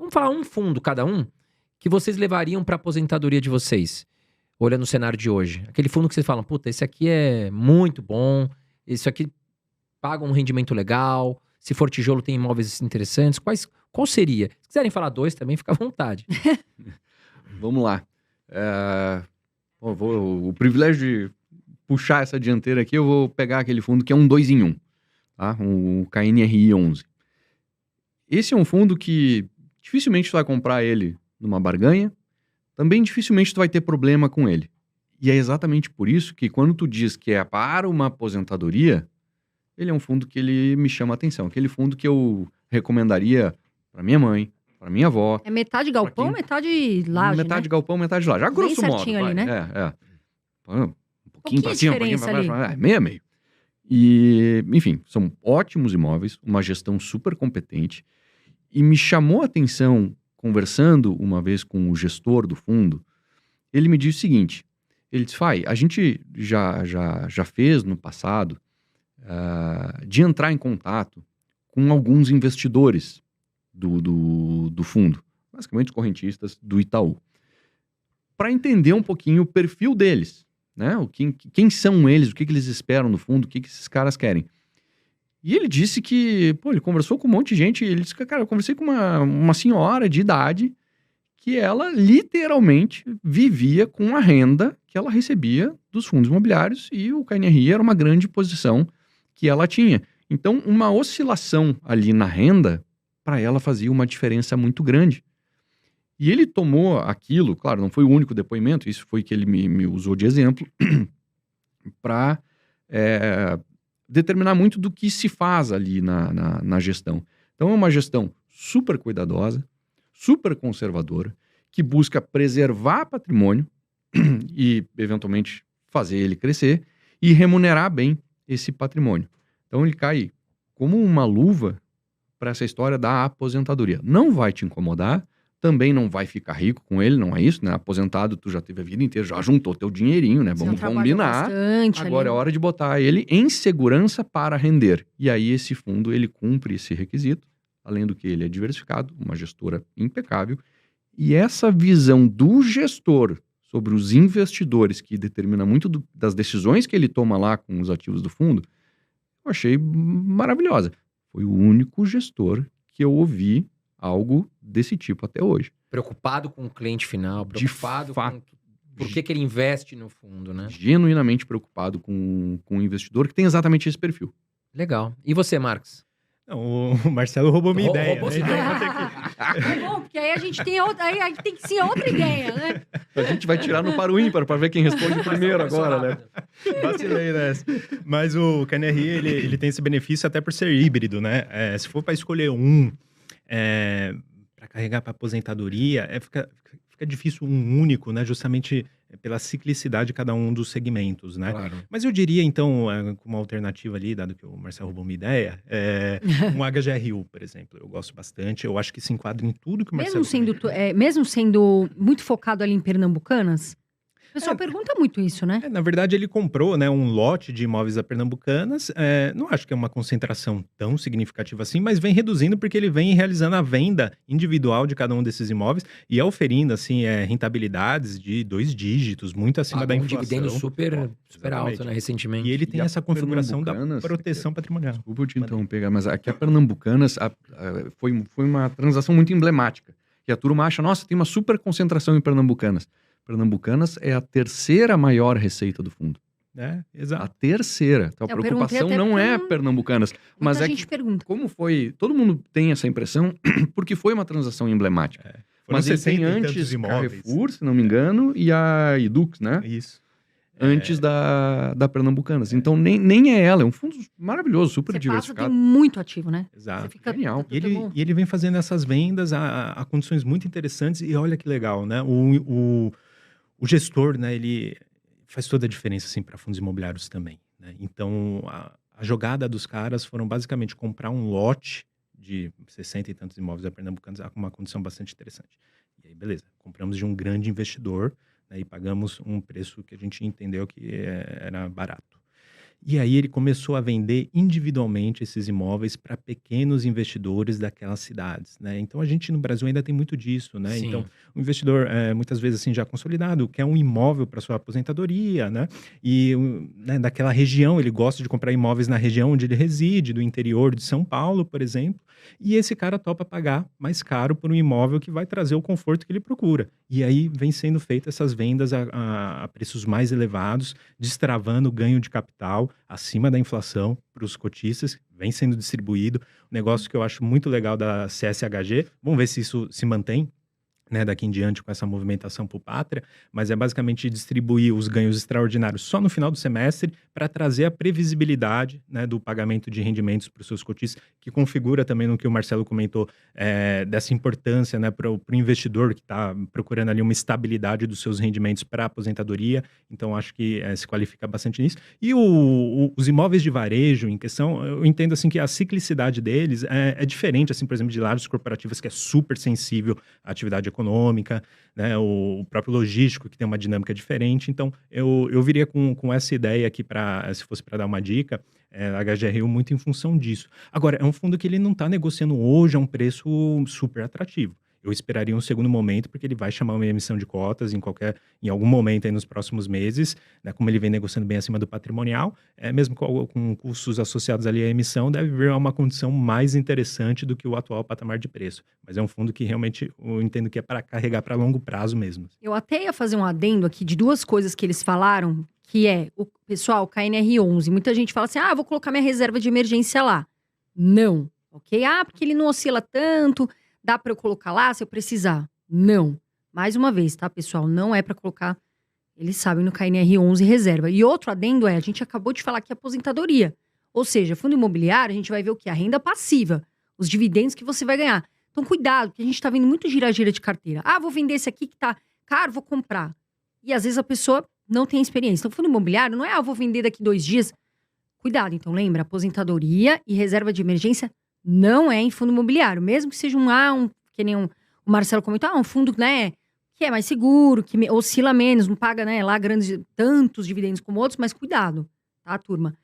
Vamos falar um fundo cada um que vocês levariam para aposentadoria de vocês, olhando o cenário de hoje. Aquele fundo que vocês falam, puta, esse aqui é muito bom, esse aqui paga um rendimento legal, se for tijolo tem imóveis interessantes. Qual seria? Se quiserem falar 2 também, fica à vontade. Vamos lá. O privilégio de puxar essa dianteira aqui, eu vou pegar aquele fundo que é um 2 em 1, tá? O KNRI 11. Esse é um fundo que dificilmente tu vai comprar ele numa barganha, também dificilmente tu vai ter problema com ele. E é exatamente por isso que quando tu diz que é para uma aposentadoria, ele é um fundo que ele me chama a atenção. Aquele fundo que eu recomendaria para minha mãe, para minha avó. É metade galpão, metade laje, Metade né? galpão, metade laje. Já Bem grosso modo, certinho ali, vai. né? Um pouquinho para cima, um pouquinho diferença para baixo. ali. Meio a meio. E, enfim, são ótimos imóveis, uma gestão super competente. E me chamou a atenção, conversando uma vez com o gestor do fundo, ele me disse o seguinte, ele disse, Fai, a gente já fez no passado de entrar em contato com alguns investidores do fundo, basicamente correntistas do Itaú, para entender um pouquinho o perfil deles, né? Quem são eles, o que eles esperam no fundo, o que esses caras querem. E ele disse que, ele conversou com um monte de gente, e ele disse que, cara, eu conversei com uma senhora de idade que ela literalmente vivia com a renda que ela recebia dos fundos imobiliários e o KNRI era uma grande posição que ela tinha. Então, uma oscilação ali na renda, para ela fazia uma diferença muito grande. E ele tomou aquilo, claro, não foi o único depoimento, isso foi que ele me usou de exemplo, para determinar muito do que se faz ali na gestão. Então, é uma gestão super cuidadosa, super conservadora, que busca preservar patrimônio e, eventualmente, fazer ele crescer e remunerar bem esse patrimônio. Então, ele cai como uma luva para essa história da aposentadoria. Não vai te incomodar, também não vai ficar rico com ele, não é isso, né? Aposentado, tu já teve a vida inteira, já juntou teu dinheirinho, né? Vamos combinar. Agora é hora de botar ele em segurança para render. E aí esse fundo, ele cumpre esse requisito, além do que ele é diversificado, uma gestora impecável. E essa visão do gestor sobre os investidores, que determina muito das decisões que ele toma lá com os ativos do fundo, eu achei maravilhosa. Foi o único gestor que eu ouvi algo desse tipo até hoje. Preocupado com o cliente final, preocupado com por que ele investe no fundo, né? Genuinamente preocupado com o investidor que tem exatamente esse perfil. Legal. E você, Marcos? Não, o Marcelo roubou minha ideia. Roubou Né? É bom, porque aí a gente tem tem que ser outra ideia, né? A gente vai tirar no par o ímpar para ver quem responde primeiro agora, né? Vacilei nessa. Mas o KNRI, ele tem esse benefício até por ser híbrido, né? Se for para escolher para carregar para aposentadoria, fica difícil um único, né? Justamente pela ciclicidade de cada um dos segmentos, né? Claro. Mas eu diria, então, como alternativa ali, dado que o Marcelo roubou uma ideia, um HGRU, por exemplo. Eu gosto bastante, eu acho que se enquadra em tudo que o Marcelo... Mesmo sendo muito focado ali em Pernambucanas? O pessoal pergunta muito isso, né? Na verdade, ele comprou, né, um lote de imóveis da Pernambucanas. Não acho que é uma concentração tão significativa assim, mas vem reduzindo porque ele vem realizando a venda individual de cada um desses imóveis e oferindo, assim, rentabilidades de 2 dígitos, muito acima da inflação. Um dividendo super alto, né, recentemente. E ele tem essa configuração da proteção patrimonial. Desculpa eu te interromper, mas aqui a Pernambucanas foi uma transação muito emblemática. E a turma acha, nossa, tem uma super concentração em Pernambucanas. Pernambucanas é a 3ª maior receita do fundo. Exato. A 3ª. Então a preocupação não é Pernambucanas. Mas é que, como foi... Todo mundo tem essa impressão, porque foi uma transação emblemática. Mas ele tem antes Carrefour, se não me engano, e a Edux, né? Isso. Antes da Pernambucanas. Então nem é ela. É um fundo maravilhoso, super diversificado. Tem muito ativo, né? Exato. Fica genial. E ele vem fazendo essas vendas a condições muito interessantes. E olha que legal, né? O gestor, né, ele faz toda a diferença, assim, para fundos imobiliários também, né? Então, a jogada dos caras foram basicamente comprar um lote de 60 e tantos imóveis da Pernambucanas com uma condição bastante interessante. E aí, beleza, compramos de um grande investidor, né, e pagamos um preço que a gente entendeu que era barato. E aí ele começou a vender individualmente esses imóveis para pequenos investidores daquelas cidades, né? Então a gente no Brasil ainda tem muito disso, né? Sim. Então o investidor, muitas vezes assim já consolidado, quer um imóvel para sua aposentadoria, né? E né, daquela região, ele gosta de comprar imóveis na região onde ele reside, do interior de São Paulo, por exemplo. E esse cara topa pagar mais caro por um imóvel que vai trazer o conforto que ele procura. E aí vem sendo feitas essas vendas a preços mais elevados, destravando o ganho de capital acima da inflação para os cotistas, vem sendo distribuído. Um negócio que eu acho muito legal da CSHG, vamos ver se isso se mantém, né, daqui em diante com essa movimentação por pátria, mas é basicamente distribuir os ganhos extraordinários só no final do semestre para trazer a previsibilidade, né, do pagamento de rendimentos para os seus cotistas, que configura também no que o Marcelo comentou, dessa importância, né, para o investidor que está procurando ali uma estabilidade dos seus rendimentos para a aposentadoria. Então acho que se qualifica bastante nisso. E os imóveis de varejo em questão, eu entendo assim que a ciclicidade deles é diferente, assim, por exemplo, de lajes corporativas, que é super sensível à atividade econômica, né, o próprio logístico, que tem uma dinâmica diferente. Então, eu viria com essa ideia aqui, se fosse para dar uma dica, a HGRU muito em função disso. Agora, é um fundo que ele não está negociando hoje a um preço super atrativo. Eu esperaria um segundo momento, porque ele vai chamar uma emissão de cotas em algum momento aí nos próximos meses, né, como ele vem negociando bem acima do patrimonial, mesmo com custos associados ali à emissão, deve vir a uma condição mais interessante do que o atual patamar de preço. Mas é um fundo que realmente eu entendo que é para carregar para longo prazo mesmo. Eu até ia fazer um adendo aqui de duas coisas que eles falaram, que é, o pessoal, KNR11, muita gente fala assim, vou colocar minha reserva de emergência lá. Não, ok? Porque ele não oscila tanto, dá para eu colocar lá se eu precisar. Não. Mais uma vez, tá, pessoal? Não é para colocar, eles sabem, no KNR11 reserva. E outro adendo a gente acabou de falar aqui aposentadoria. Ou seja, fundo imobiliário, a gente vai ver o quê? A renda passiva, os dividendos que você vai ganhar. Então, cuidado, porque a gente tá vendo muito gira-gira de carteira. Vou vender esse aqui que tá caro, vou comprar. E às vezes a pessoa não tem experiência. Então, fundo imobiliário não é, eu vou vender daqui 2 dias. Cuidado, então lembra, aposentadoria e reserva de emergência não é em fundo imobiliário. Mesmo que seja que nem o Marcelo comentou, um fundo, né, que é mais seguro, que oscila menos, não paga, né, lá tantos dividendos como outros, mas cuidado, tá, turma?